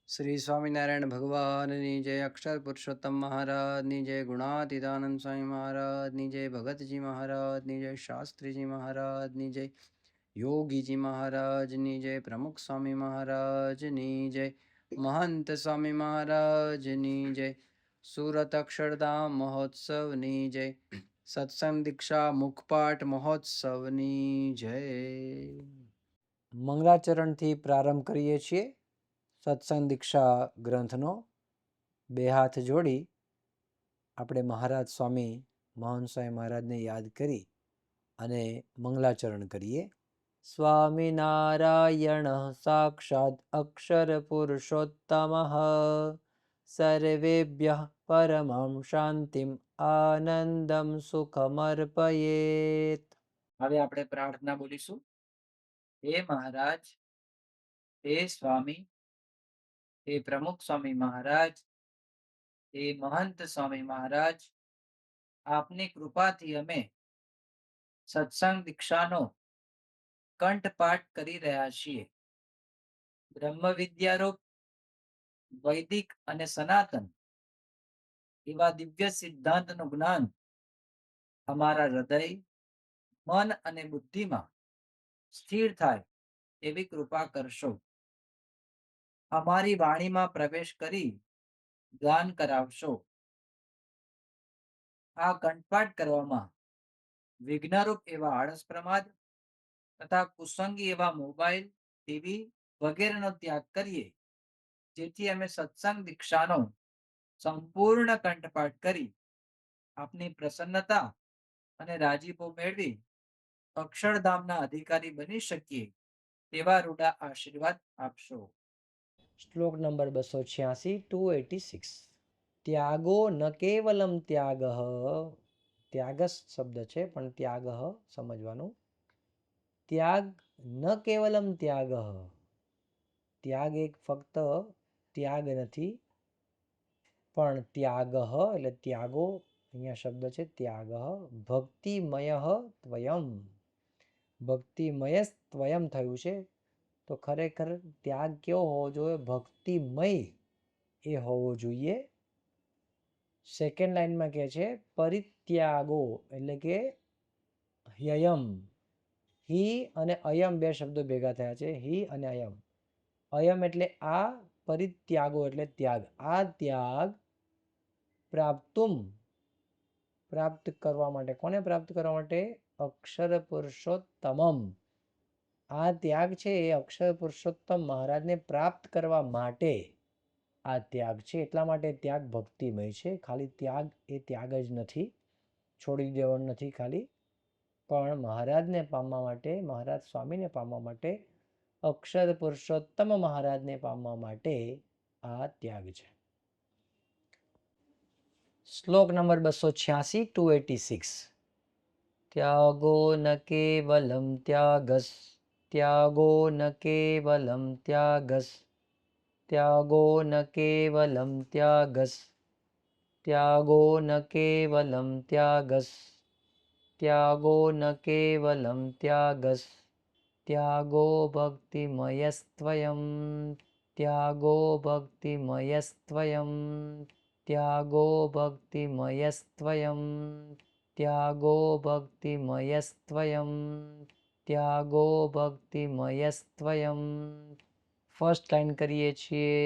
श्री स्वामीनारायण भगवाननी जय, अक्षर पुरुषोत्तम महाराजनी जय, गुणातीतानंद स्वामी महाराजनी जय, भगतजी महाराजनी जय, शास्त्रीजी महाराजनी जय, योगीजी महाराजनी जय, प्रमुख स्वामी महाराजनी जय, महंत स्वामी महाराजनी जय, सूरत अक्षरधाम महोत्सवनी जय, सत्संग दीक्षा मुखपाठ महोत्सवनी जय। મંગલાચરણથી પ્રારંભ કરીએ છીએ સત્સંગ દીક્ષા ગ્રંથનો। બે હાથ જોડી આપણે મહારાજ સ્વામી મહંત સ્વામી મહારાજને યાદ કરી અને મંગલાચરણ કરીએ। સ્વામિનારાયણ સાક્ષાત અક્ષર પુરુષોત્તમ સર્વેભ્યઃ પરમં શાંતિમ આનંદમ સુખમર્પયેત। હવે આપણે પ્રાર્થના બોલીશું। હે મહારાજ, હે સ્વામી, હે પ્રમુખ સ્વામી મહારાજ, હે મહંત સ્વામી મહારાજ, આપની કૃપાથી અમે સત્સંગ દીક્ષાનો કંઠપાઠ કરી રહ્યા છીએ। બ્રહ્મ વિદ્યારૂપ વૈદિક અને સનાતન એવા દિવ્ય સિદ્ધાંતનું જ્ઞાન અમારા હૃદય, મન અને બુદ્ધિમાં સ્થિર થાય એવી કૃપા કરશો। અમારી વાણીમાં પ્રવેશ કરી ગાન કરાવશો। આ કંઠપાઠ કરવામાં વિઘ્નરૂપ એવા આળસ પ્રમાદ તથા કુસંગી એવા મોબાઈલ, ટીવી વગેરેનો ત્યાગ કરીએ, જેથી અમે સત્સંગ દીક્ષાનો સંપૂર્ણ કંઠપાઠ કરી આપની પ્રસન્નતા અને રાજીપો મેળવી અક્ષરધામના અધિકારી બની શકીએ તેવા રૂડા આશીર્વાદ આપશો। શ્લોક નંબર 286 286। ત્યાગો ન કેવલમ ત્યાગ, ત્યાગસ શબ્દ છે પણ ત્યાગ સમજવાનું। ત્યાગ ન કેવલમ ત્યાગ, ત્યાગ એક ફક્ત ત્યાગ નથી પણ ત્યાગ એટલે ત્યાગો, અહીંયા શબ્દ છે ત્યાગ, ભક્તિમય ત્વયમ, ભક્તિમય ત્વયમ થયું છે તો ખરેખર ત્યાગ કેવો હોવો જોઈએ? ભક્તિમય એ હોવો જોઈએ। સેકન્ડ લાઈનમાં કહે છે પરિત્યાગો એટલે કે હ્યયમ, હિ અને અયમ બે શબ્દો ભેગા થયા છે, હિ અને અયમ। અયમ એટલે આ, પરિત્યાગો એટલે ત્યાગ। આ ત્યાગ પ્રાપ્તુમ, પ્રાપ્ત કરવા માટે, કોને પ્રાપ્ત કરવા માટે? અક્ષર પુરુષોત્તમમ। આ ત્યાગ છે એ અક્ષર પુરુષોત્તમ મહારાજને પ્રાપ્ત કરવા માટે આ ત્યાગ છે, એટલા માટે ત્યાગ ભક્તિમય છે। ખાલી ત્યાગ એ ત્યાગ જ નથી, છોડી દેવાનું નથી ખાલી, પણ મહારાજને પામવા માટે, મહારાજ સ્વામીને પામવા માટે, અક્ષર પુરુષોત્તમ મહારાજને પામવા માટે આ ત્યાગ છે। શ્લોક નંબર 286 286। ત્યાગો ન કેવલમ ત્યાગસ, ત્યાગો ન કેવલમ ત્યાગસ, ત્યાગો ન કેવલમ ત્યાગસ, ત્યાગો ન કેવલમ ત્યાગસ, ત્યાગો ન કેવલમ ત્યાગસ, ત્યાગો ભક્તિમયસ્ત્વયં, ત્યાગો ભક્તિમયસ્ત્વયં, ત્યાગો ભક્તિમયસ્ત્વયં, ત્યાગો ભક્તિમયસ્ત્વયં, ત્યાગો ભક્તિમયસ્ત્વયં। ફર્સ્ટ લાઈન કરીએ છીએ।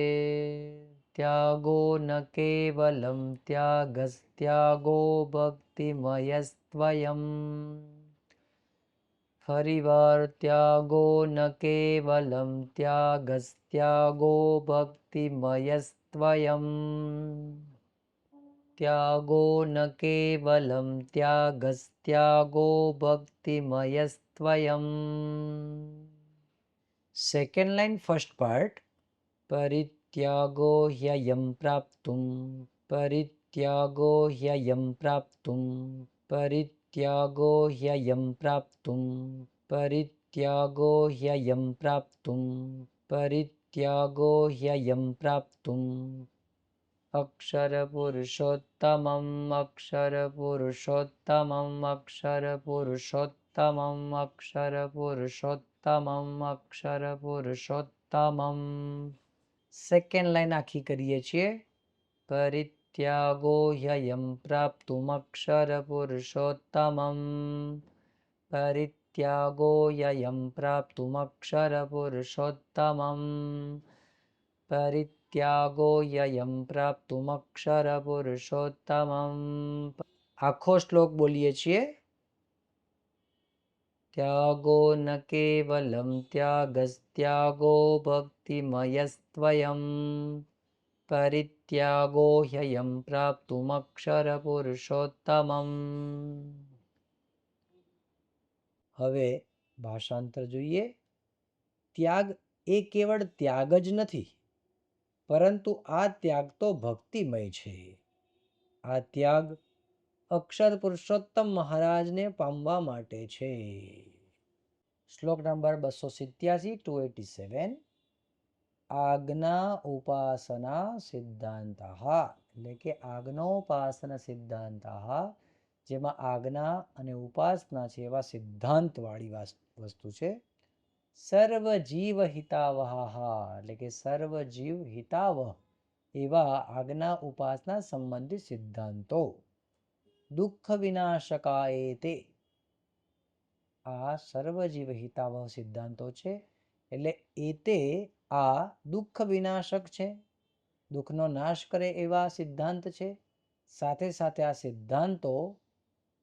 ત્યાગો ન કેવલમ ત્યાગસ, ત્યાગો ભક્તિમયસ્ત્વયં। ફરીવાર ત્યાગો ન કેવલમ ત્યાગસ, ત્યાગો ભક્તિમયસ્ત્વયં, ત્યાગો ન કેવલમ ત્યાગસ, ત્યાગો ભક્તિમયસ્ત્વયં। Second line first part. પરિત્યાગો હ્યયં પ્રાપ્તુમ, પરિત્યાગો હ્યયં પ્રાપ્તુમ, પરિત્યાગો હ્યયં પ્રાપ્તુમ, પરિત્યાગો હ્યયં પ્રાપ્તુમ, પરિત્યાગો હ્યયં પ્રાપ્તુમ। અક્ષર પુરુષોત્તમમ, અક્ષર પુરુષોત્તમમ, અક્ષર પુરુષોત્તમમ, અક્ષર પુરુષોત્તમમ, અક્ષર પુરુષોત્તમમ। સેકન્ડ લાઈન આખી કરીએ છીએ. પરિત્યાગો ह्ययं प्राप्तुमक्षरपुरुषोत्तमम् परित्यागो ह्ययं प्राप्तुमक्षरपुरुषोत्तमम् परित्यागो ह्ययं प्राप्तुमक्षरपुरुषोत्तमम्. આખો શ્લોક બોલીએ છીએ. त्यागो न केवलं त्यागस्त्यागो भक्तिमयस्त्वयं परित्यागो ह्ययं प्राप्तुमक्षरपुरुषोत्तमम्. હવે ભાષાંતર જોઈએ. ત્યાગ એ કેવળ ત્યાગ જ નથી, પરંતુ આ ત્યાગ તો ભક્તિમય છે. આ ત્યાગ અક્ષર પુરુષોત્તમ મહારાજને પામવા માટે છે. શ્લોક નંબર 287 287. આજ્ઞા ઉપાસના સિદ્ધાંતઃ એટલે કે આજ્ઞોપાસના સિદ્ધાંતઃ, જેમાં આજ્ઞા અને ઉપાસના છે એવા સિદ્ધાંતવાળી વસ્તુ છે. સર્વ જીવ હિતાવહ એટલે કે સર્વ જીવ હિતાવહ એવા આજ્ઞા ઉપાસના સંબંધિત સિદ્ધાંતો. દુઃખ વિનાશકાય તે, આ સર્વજીવ હિતાવહ સિદ્ધાંતો છે. એટલે એ તે આ દુઃખ વિનાશક છે, દુઃખનો નાશ કરે એવા સિદ્ધાંત છે. સાથે સાથે આ સિદ્ધાંતો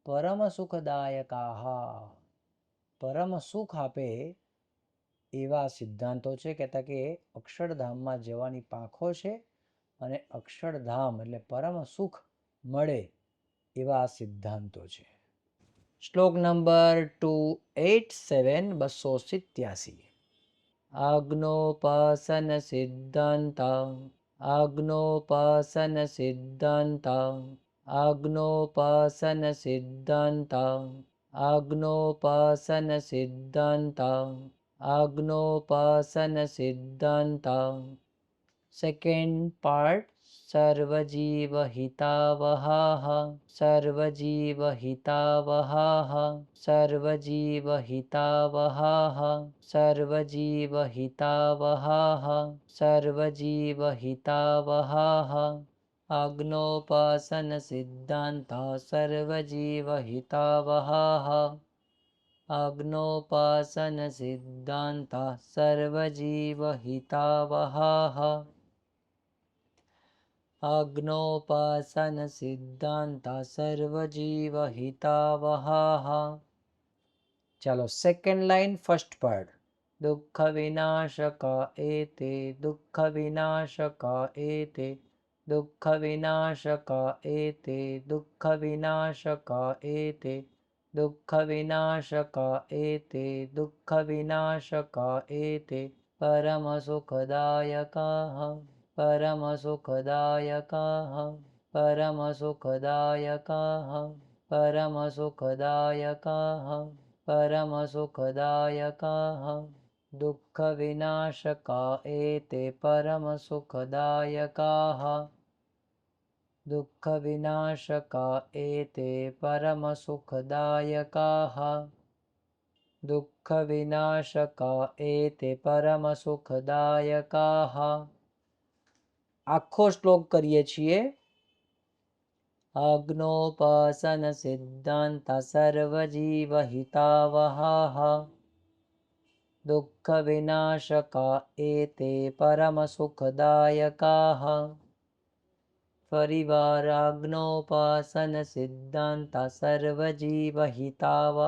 પરમ સુખદાયકા, પરમ સુખ આપે એવા સિદ્ધાંતો છે. કહેતા કે અક્ષરધામમાં જવાની પાંખો છે અને અક્ષરધામ એટલે પરમ સુખ મળે એવા સિદ્ધાંતો છે. શ્લોક નંબર 287 287. આજ્ઞોપાસન સિદ્ધાંત આજ્ઞોપાસન સિદ્ધાંત આજ્ઞોપાસન સિદ્ધાંત આજ્ઞોપાસન સિદ્ધાંત આજ્ઞોપાસન સિદ્ધાંત. Second part. સર્વજીવ હિતાવહ સર્વજીવ હિતાવહ સર્વજીવ હિતાવહ સર્વજીવ હિતાવહ સર્વજીવ હિતાવહ. આજ્ઞોપાસન સિદ્ધાંત સર્વજીવ હિતાવહ આજ્ઞોપાસન સિદ્ધાંત સર્વજીવ હિતાવહ આજ્ઞોપાસન સિદ્ધાંત સર્વજીવ હિતાવહ. ચાલો સેકન્ડ લાઈન ફર્સ્ટ પાર્ટ. દુઃખ વિનાશક એતે દુઃખ વિનાશક એતે દુઃખ વિનાશક એતે દુઃખ વિનાશક એતે દુઃખ વિનાશક એતે દુઃખ વિનાશક એતે પરમ સુખદાયકા પરમ સુખદાયકા પરમ સુખદાયકા પરમ સુખદાયકા પરમ સુખદાયકા. દુઃખ વિનાશકા એતે પરમ સુખદાયકા દુઃખ વિનાશકા એતે પરમ સુખદાયકા દુઃખ વિનાશકા એતે પરમ સુખદાયકા. આખો શ્લોક કરીએ છીએ. આજ્ઞોપાસન સિદ્ધાંત સર્વજીવ હિતાવહ દુઃખ વિનાશકા એતે પરમ સુખદાયકા. ફરીવાર આજ્ઞોપાસન સિદ્ધાંત સર્વજીવ હિતાવહ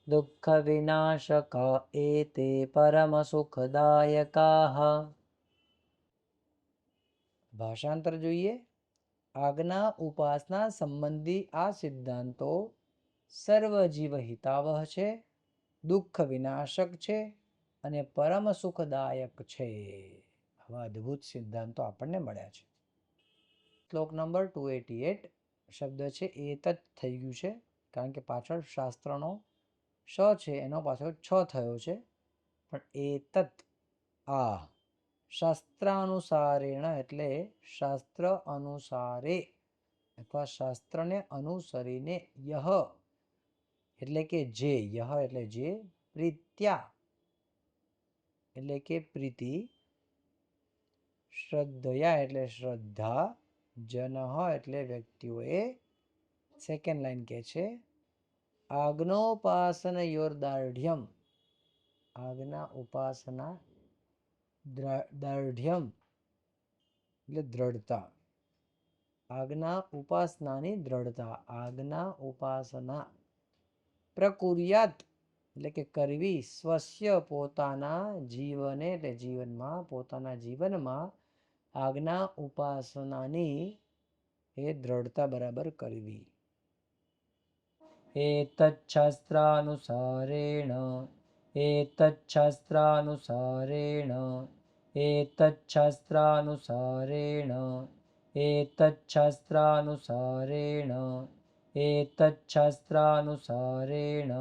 દુઃખ વિનાશકા એતે પરમ સુખદાયકા. ભાષાંતર જોઈએ. આજ્ઞા ઉપાસના સંબંધી આ સિદ્ધાંતો સર્વજીવ હિતાવહ છે, દુઃખ વિનાશક છે અને પરમ સુખદાયક છે. આવા અદ્ભુત સિદ્ધાંતો આપણને મળ્યા છે. શ્લોક નંબર 288. શબ્દ છે એતત થઈ ગયું છે, કારણ કે પાછળ શાસ્ત્રનો શ છે એનો પાછળ છ થયો છે. પણ એતત આ શાસ્ત્રાનુસારેણ એટલે શાસ્ત્ર અનુસારે અથવા શાસ્ત્રને અનુસરીને યહ એટલે કે જે યહ એટલે જે પ્રીત્યા એટલે કે પ્રીતિ શ્રદ્ધયા એટલે શ્રદ્ધા, જનઃ એટલે વ્યક્તિઓએ. સેકન્ડ લાઈન કે છે આજ્ઞોપાસનયોર્દાર્ઢ્યમ, આજ્ઞા ઉપાસના દાર્ઢ્યમ એટલે દ્રઢતા, આજ્ઞા ઉપાસનાની દ્રઢતા, આજ્ઞા ઉપાસના પ્રકુર્યાત એટલે કે કરવી, સ્વસ્ય પોતાના જીવને એટલે જીવનમાં, પોતાના જીવનમાં આજ્ઞા ઉપાસનાની એ દ્રઢતા બરાબર કરવી. એતચ્છાસ્ત્રાનુસારેણ એતચ્છાસ્ત્રાનુસારેણ એતચ્છાસ્ત્રાનુસારેણ એતચ્છાસ્ત્રાનુસારેણ એતચ્છાસ્ત્રાનુસારેણ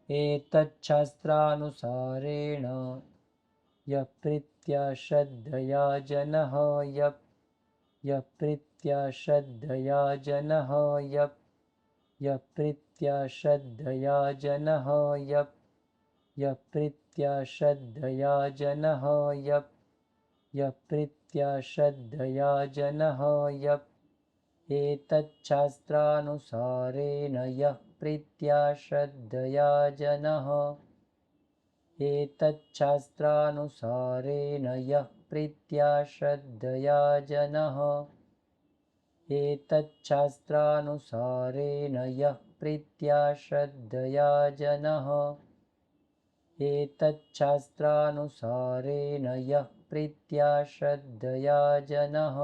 એતચ્છાસ્ત્રાનુસારેણ યઃ પ્રીત્યા શ્રદ્ધયા જનઃ યઃ પ્રીત્યા શ્રદ્ધયા જનઃ યઃ પ્રીત્યા શ્રદ્ધયા જનઃ યઃ પ્રીત્યા શ્રદ્ધયા જનઃ યઃ પ્રીત્યા શ્રદ્ધયા જનઃ એતચ્છાસ્ત્રાનુસારેણ યઃ પ્રીત્યા શ્રદ્ધયા જનઃ એતચ્છાસ્ત્રાનુસારેણ યઃ પ્રીત્યા શ્રદ્ધયા જનઃ એતચ્છાસ્ત્રાનુસારેણ યઃ પ્રીત્યા શ્રદ્ધયા જનઃ એતચ્છાસ્ત્રાનુસારેણ યઃ પ્રીત્યા શ્રદ્ધયા જનઃ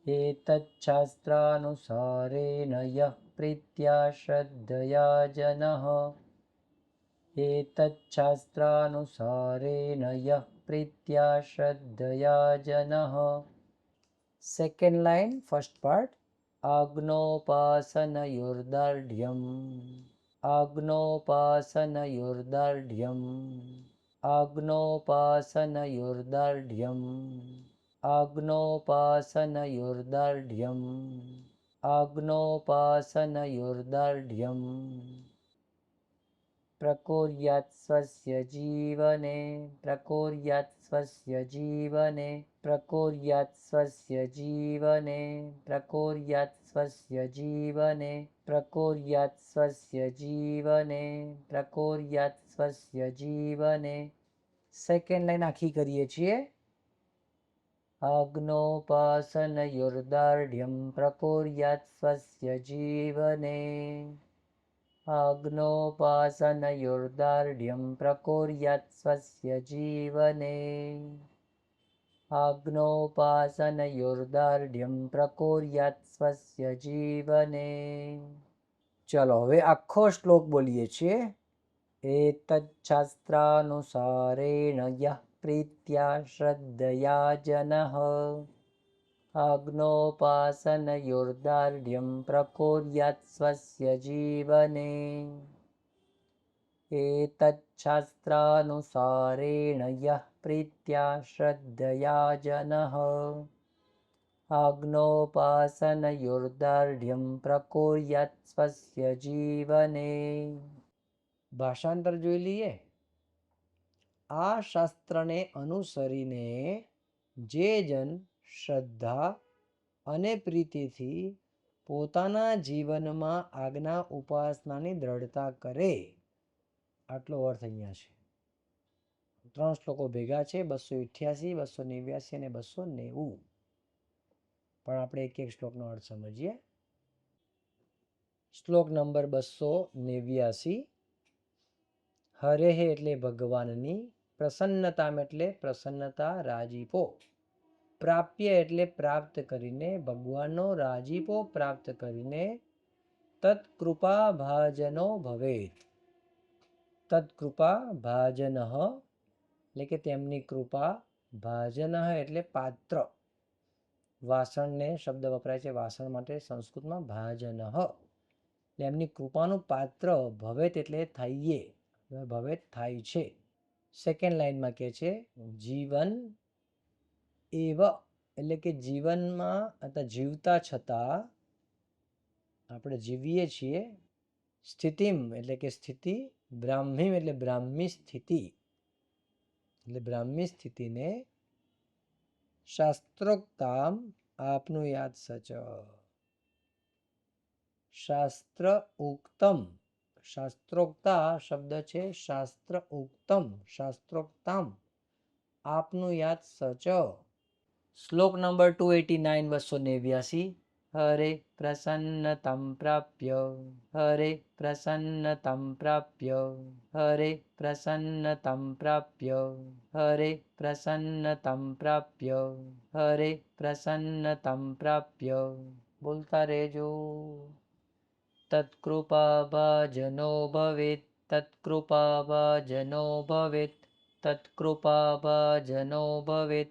એતચ્છાસ્ત્રાનુસારેણ યઃ પ્રીત્યા શ્રદ્ધયા જનઃ એતચ્છાસ્ત્રાનુસારેણ યઃ પ્રીત્યા શ્રદ્ધયા જનઃ. સેકન્ડ લાઈન ફર્સ્ટ પાર્ટ આજ્ઞોપાસનયોર્દાર્ઢ્યમ આજ્ઞોપાસનયોર્દાર્ઢ્યમ આજ્ઞોપાસનયોર્દાર્ઢ્યમ આજ્ઞોપાસનયોર્દાર્ઢ્યમ આજ્ઞોપાસનયોર્દાર્ઢ્યમ પ્રકુર્યાત સ્વસ્ય જીવને પ્રકુર્યાત સ્વસ્ય જીવને પ્રકુર્યાત સ્વસ્ય જીવને પ્રકુર્યાત સ્વસ્ય જીવને પ્રકુર્યાત સ્વસ્ય જીવને પ્રકુર્યાત સ્વસ્ય જીવને. સેકન્ડ લાઈન આખી કરીએ છીએ. આજ્ઞોપાસનયોર્દાર્ઢ્યમ પ્રકુર્યાત સ્વસ્ય જીવને આજ્ઞોપાસનયોર્દાર્ઢ્યમ પ્રકુર્યાત સ્વસ્ય જીવને આજ્ઞોપાસનયોર્દાર્ઢ્યમ પ્રકુર્યાત સ્વસ્ય જીવને. ચલો હવે આખો શ્લોક બોલીએ છીએ. એતચ્છાસ્ત્રાનુસારેણ યઃ પ્રીત્યા શ્રદ્ધયા જનઃ આજ્ઞોપાસનયોર્દાર્ઢ્યમ પ્રકુર્યાત સ્વસ્ય જીવને એતચ્છાસ્ત્રાનુસારેણ યઃ પ્રીત્યા શ્રદ્ધયા જનઃ આજ્ઞોપાસનયોર્દાર્ઢ્યમ પ્રકુર્યાત સ્વસ્ય જીવને. ભાષાંતર જોઈ લઈએ. આ શાસ્ત્રને અનુસરીને જે જન શ્રદ્ધા અને પ્રીતિથી પોતાના જીવનમાં આજ્ઞા ઉપાસનાની દ્રઢતા કરે. આટલો અર્થ અહીંયા છે. 3 શ્લોકો ભેગા છે, 288, 289 અને 290. પણ આપણે એક એક શ્લોકનો અર્થ સમજીએ. શ્લોક નંબર 289. હરેહ એટલે ભગવાનની, પ્રસન્નતામ એટલે પ્રસન્નતા, રાજીપો, પ્રાપ્ય એટલે પ્રાપ્ત કરીને, ભગવાનનો રાજીપો પ્રાપ્ત કરીને, તત્કૃપા ભાજનો ભવેત. તત્કૃપા ભાજન એટલે કે તેમની કૃપા, ભાજન એટલે પાત્ર. વાસણને શબ્દ વપરાય છે વાસણ માટે સંસ્કૃતમાં ભાજન. એટલે એમની કૃપાનું પાત્ર ભવેત એટલે થઈએ, ભવેત થાય છે. સેકન્ડ લાઈનમાં કહે છે જીવન એવ એટલે કે જીવનમાં અથવા જીવતા છતાં આપણે જીવીએ છીએ. સ્થિતિમ એટલે કે સ્થિતિ, બ્રાહ્મીમ એટલે બ્રાહ્મી સ્થિતિ, એટલે બ્રાહ્મી સ્થિતિને શાસ્ત્રોક્તામ આપનું યાદ સચ. શાસ્ત્ર ઉક્તમ, શાસ્ત્રોક્તા શબ્દ છે, શાસ્ત્ર ઉક્તમ, શાસ્ત્રોક્તામ આપનું યાદ સચ. શ્લોક નંબર 289, 289. હરે પ્રસન્નતમ પ્રાપ્ય, હરે પ્રસન્નતમ પ્રાપ્ય, હરે પ્રસન્નતમ પ્રાપ્ય, હરે પ્રસન્નતમ પ્રાપ્ય, હરે પ્રસન્નતમ પ્રાપ્ય. બોલતા રહેજો. તત્કૃપાભાજનો ભવેત, તત્કૃપાભાજનો ભવેત, તત્કૃપાભાજનો ભવેત,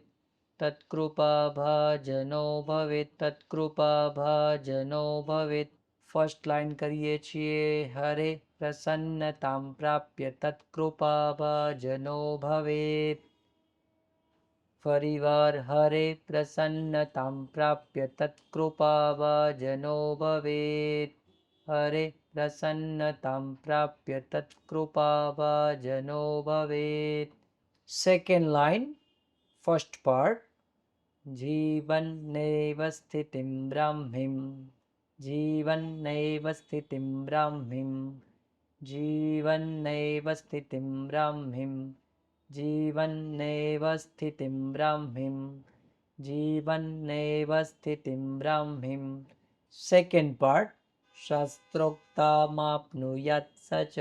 તત્કૃપાભાજનો ભવેત, તત્કૃપાભાજનો ભવેત. ફર્સ્ટ લાઈન કરીએ છીએ. હરે પ્રસન્નતામ પ્રાપ્ય તત્કૃપાભાજનો ભવેત. ફરીવાર હરે પ્રસન્નતામ પ્રાપ્ય તત્કૃપાભાજનો ભવેત. હરે પ્રસન્નતામ પ્રાપ્ય તત્કૃપાભાજનો ભવેત. Second line, first part. જીવન્નૈવ સ્થિતિમ બ્રાહ્મીમ, જીવન્નૈવ સ્થિતિમ બ્રાહ્મીમ, જીવન્નૈવ સ્થિતિમ બ્રાહ્મીમ, જીવન્નૈવ સ્થિતિમ બ્રાહ્મીમ, જીવન્નૈવ સ્થિતિમ બ્રાહ્મીમ. Second part. શાસ્ત્રોક્તામાપ્નુયાત સચ,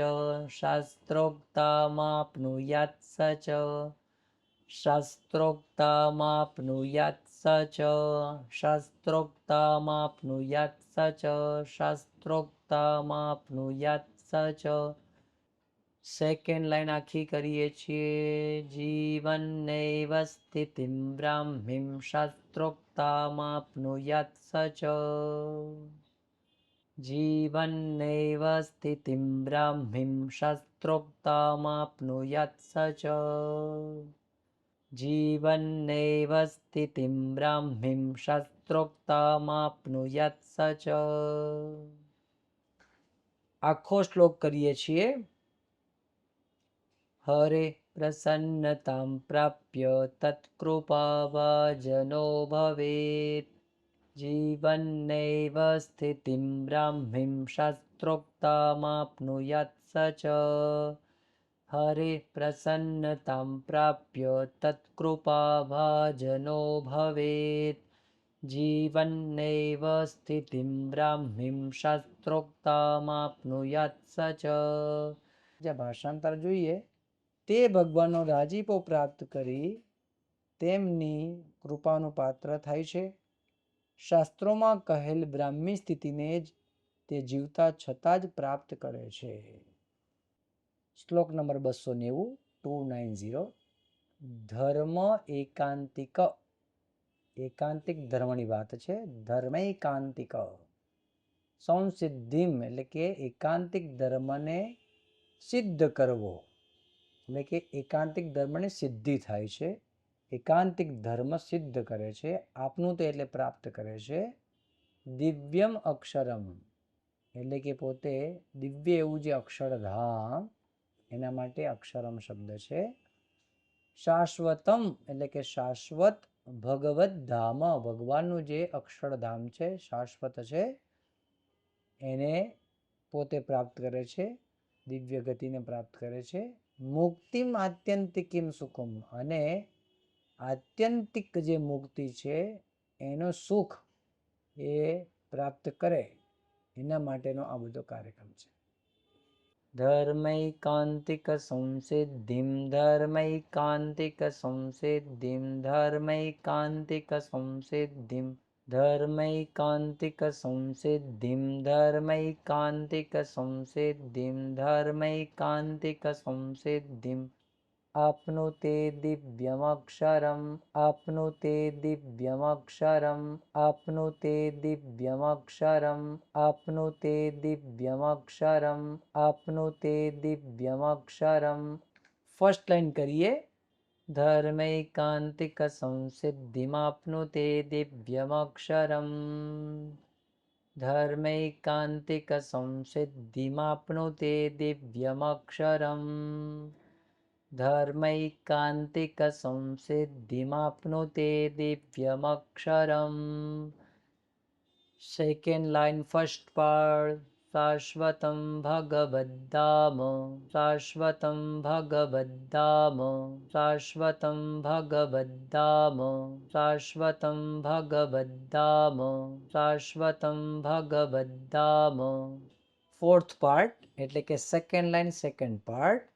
શાસ્ત્રોક્તામાપ્નુયાત સચ, શાસ્ત્રોક્તામાપ્નુયાત સચ, શાસ્ત્રોક્તામાપ્નુયાત સચ, શાસ્ત્રોક્તામાપ્નુયાત સચ. સેકન્ડ લાઈન આખી કરીએ છીએ. જીવન્નૈવ સ્થિતિમ બ્રાહ્મીમ શાસ્ત્રોક્તામાપ્નુયાત સચ, જીવન્નૈવ સ્થિતિમ બ્રાહ્મીમ શાસ્ત્રોક્તામાપ્નુયાત સચ, જીવન્નૈવ સ્થિતિમ બ્રાહ્મીમ શાસ્ત્રોક્તામાપ્નુયાત સચ. આખો શ્લોક કરીએ છીએ. હરે પ્રસન્નતામ પ્રાપ્ય તત્કૃપાભાજનો ભવેત, જીવન્નૈવ સ્થિતિમ બ્રાહ્મીમ શાસ્ત્રોક્તામાપ્નુયાત સચ. હરે પ્રસન્નતામ પ્રાપ્ય તત્કૃપાભાજનો ભવેત, જીવન્નૈવ સ્થિતિમ બ્રાહ્મીમ શાસ્ત્રોક્તામાપ્નુયાત સચ. જે ભાષાંતર જોઈએ. તે ભગવાનનો રાજીપો પ્રાપ્ત કરી તેમની કૃપાનું પાત્ર થાય છે. શાસ્ત્રોમાં કહેલ બ્રાહ્મી સ્થિતિને જ તે જીવતા છતાં જ પ્રાપ્ત કરે છે. શ્લોક નંબર 290, 290. ધર્મ એકાંતિક, એકાંતિક ધર્મની વાત છે. ધર્મૈકાંતિક સંસિદ્ધિમ એટલે કે એકાંતિક ધર્મને સિદ્ધ કરવો, એટલે કે એકાંતિક ધર્મને સિદ્ધિ થાય છે. એકાંતિક ધર્મ સિદ્ધ કરે છે. આપનું તે એટલે પ્રાપ્ત કરે છે. દિવ્યમ અક્ષરમ એટલે કે પોતે દિવ્ય એવું જે અક્ષરધામ, એના માટે અક્ષરમ શબ્દ છે. શાશ્વતમ એટલે કે શાશ્વત, ભગવત ધામ ભગવાનનું જે અક્ષરધામ છે, શાશ્વત છે, એને પોતે પ્રાપ્ત કરે છે, દિવ્ય ગતિને પ્રાપ્ત કરે છે. મુક્તિમ આત્યંતિકીમ સુખમ અને આત્યંતિક જે મુક્તિ છે એનો સુખ એ પ્રાપ્ત કરે, એના માટેનો આ બધો કાર્યક્રમ છે. ધર્મૈકાંતિક સંસિદ્ધિમ, ધર્મૈકાંતિક સંસિદ્ધિમ, ધર્મૈકાંતિક સંસિદ્ધિમ, ધર્મૈકાંતિક સંસિદ્ધિમ, ધર્મૈકાંતિક સંસિદ્ધિમ, ધર્મૈકાંતિક સંસિદ્ધિમ. આપનુતે દિવ્યમક્ષરમ, આપનુતે દિવ્યમક્ષરમ, આપનુતે દિવ્યમક્ષરમ, આપનુતે દિવ્યમક્ષરમ, આપનુતે દિવ્યમક્ષરમ. ફર્સ્ટ લાઈન કરીએ. ધર્મૈકાંતિક સંસિદ્ધિમાપ્નુતે દિવ્યમક્ષરમ, ધર્મૈકાંતિક સંસિદ્ધિમાપ્નુતે દિવ્યમક્ષરમ. धर्मैकान्तिकसंसिद्धिमाप्नुते दिव्यमक्षरम्. Second line, first part. शाश्वतं भगवद्धाम, शाश्वतं भगवद्धाम, शाश्वतं भगवद्धाम, शाश्वतं भगवद्धाम, शाश्वतं भगवद्धाम. ફોર્થ પાર્ટ એટલે કે સેકન્ડ લાઈન સેકન્ડ પાર્ટ.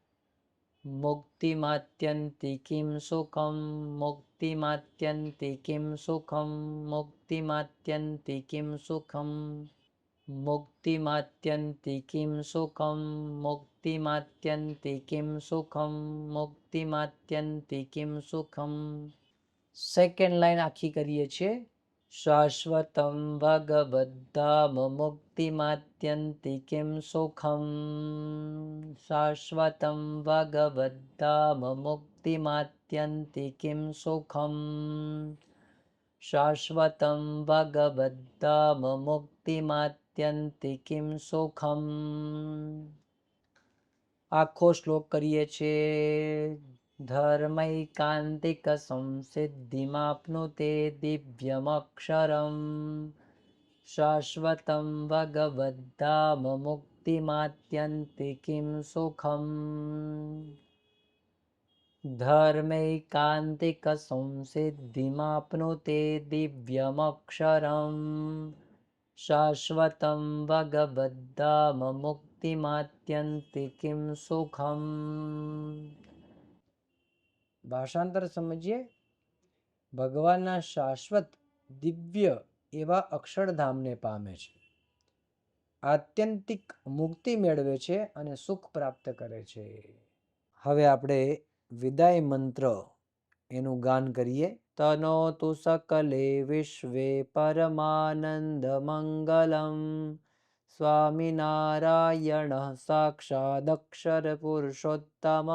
મુક્તિમાત્યંતિ કિમ સુખમ, મુક્તિમાત્યંતિ કિમ સુખમ, મુક્તિમાત્યંતિ કિમ સુખમ, મુક્તિમાત્યંતિ કિમ સુખમ, મુક્તિમાત્યંતિ કિમ સુખમ, મુક્તિમાત્યંતિ કિમ સુખમ. સેકન્ડ લાઈન આખી કરીએ છીએ. શાશ્વતમ ભગવદ્ધામ મુક્તિમાત્યંતિ કિમ સુખમ, શાશ્વતમ ભગવદ્ધામ મુક્તિમાત્યંતિ કિમ સુખમ, શાશ્વતમ ભગવદ્ધામ મુક્તિમાત્યંતિ કિમ સુખમ. આખો શ્લોક કરીએ છીએ. ધર્મૈકાંતિક સંસિદ્ધિમાપ્નુતે દિવ્યમક્ષરમ, શાશ્વતમ ભગવદ્ધામ મુક્તિમાત્યંતિ કિમ સુખમ. ધર્મૈકાંતિક સંસિદ્ધિમાપ્નુતે દિવ્યમક્ષરમ, શાશ્વતમ ભગવદ્ધામ મુક્તિમાત્યંતિ કિમ સુખમ. ભાષાંતર સમજીએ. ભગવાનના શાશ્વત દિવ્ય એવા અક્ષરધામને પામે છે, આત્યંતિક મુક્તિ મેળવે છે અને સુખ પ્રાપ્ત કરે છે. હવે આપણે વિદાય મંત્ર એનું ગાન કરીએ. તનોતુ સકલે વિશ્વે પરમાનંદ મંગલમ, સ્વામિનારાયણ સાક્ષાદક્ષર પુરુષોત્તમ.